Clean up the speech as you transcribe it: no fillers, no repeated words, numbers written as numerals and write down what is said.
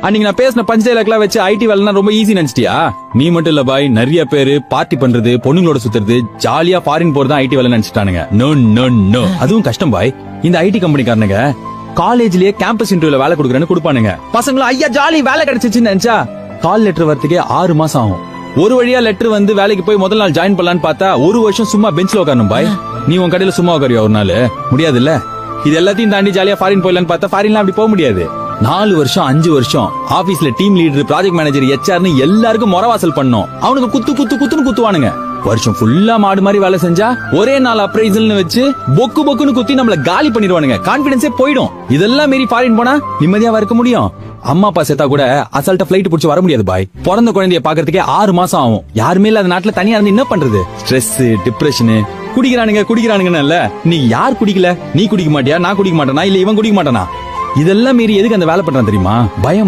அன்னைக்கு நான் பேசின பஞ்சாயத்துலாம் வச்சு ஐடி வேலைனா ரொம்ப ஈஸி நினைச்சிட்டியா? நீ மட்டும் இல்ல பாய், நிறைய பேரு பார்ட்டி பண்றது, பொண்ணுங்களோட சுத்துறது, ஜாலியா ஃபாரின் போறது ஐடி வேலை நினைச்சிட்டானுங்க. நோ நோ நோ, அதுவும் கஷ்டம் பாய். இந்த ஐடி கம்பெனிக்காரனுங்க காலேஜ்லயே கேம்பஸ் இன்டர்வியூல வேலை கொடுக்குறேன்னு கொடுப்பானுங்க. பசங்களும் ஐயா ஜாலி வேலை கிடைச்சிச்சுன்னு நினைச்சா கால் லெட்டர் வரதுக்கே 6 மாசம் ஆகும். ஒரு வழியா லெட்டர் வந்து வேலைக்கு போய் முதல் நாள் ஜாயின் பண்ணலான்னு பார்த்தா 1 வருஷம் சும்மா பெஞ்ச்ல உட்காரணும் பாய். நீ உன் கடையில சும்மா உட்காரியா ஒரு நாள்? முடியாதுல்ல. இது எல்லாத்தையும் தாண்டி ஜாலியா ஃபாரின் போயிடலான்னு பார்த்தா ஃபாரின்லாம் அப்படி போக முடியாது. 4 வருஷம் 5 வருஷம் ஆபீஸ்ல டீம் லீடர், ப்ராஜெக்ட் மேனேஜர், ஹெச்ஆர்னு எல்லாருக்கும் முறவாசல் பண்ணோம். அவனுக்கு குத்துன்னு குத்துவானுங்க. வருஷம் ஃபுல்லா மாடு மாதிரி வேலை செஞ்சா ஒரே நாள் அப்ரைசல்னு வச்சு பொக்குன்னு குத்தி நம்மள காலி பண்ணிடுவானுங்க. கான்பிடன்ஸே போயிடும். இதெல்லாம் மீறி ஃபாரின் போனா நிம்மதியாவா இருக்க முடியும்? அம்மா அப்பா செத்தா கூட அசால்ட்டா பிளைட் புடிச்சு வர முடியாது பாய். பிறந்த குழந்தைய பாக்குறதுக்கே 6 மாசம் ஆகும். யாருமே இல்லாத நாட்டுல தனியா இருந்து என்ன பண்றது? ஸ்ட்ரெஸ், டிப்ரெஷன், குடிக்கிறானுங்கன்னு இல்ல. நீ யார் குடிக்கல? நீ குடிக்க மாட்டியா? நான் குடிக்க மாட்டேனா? இல்ல இவன் குடிக்க மாட்டானா? இதெல்லாம் மீறி எதுக்கு அந்த வேலை பண்றான் தெரியுமா? பயம்.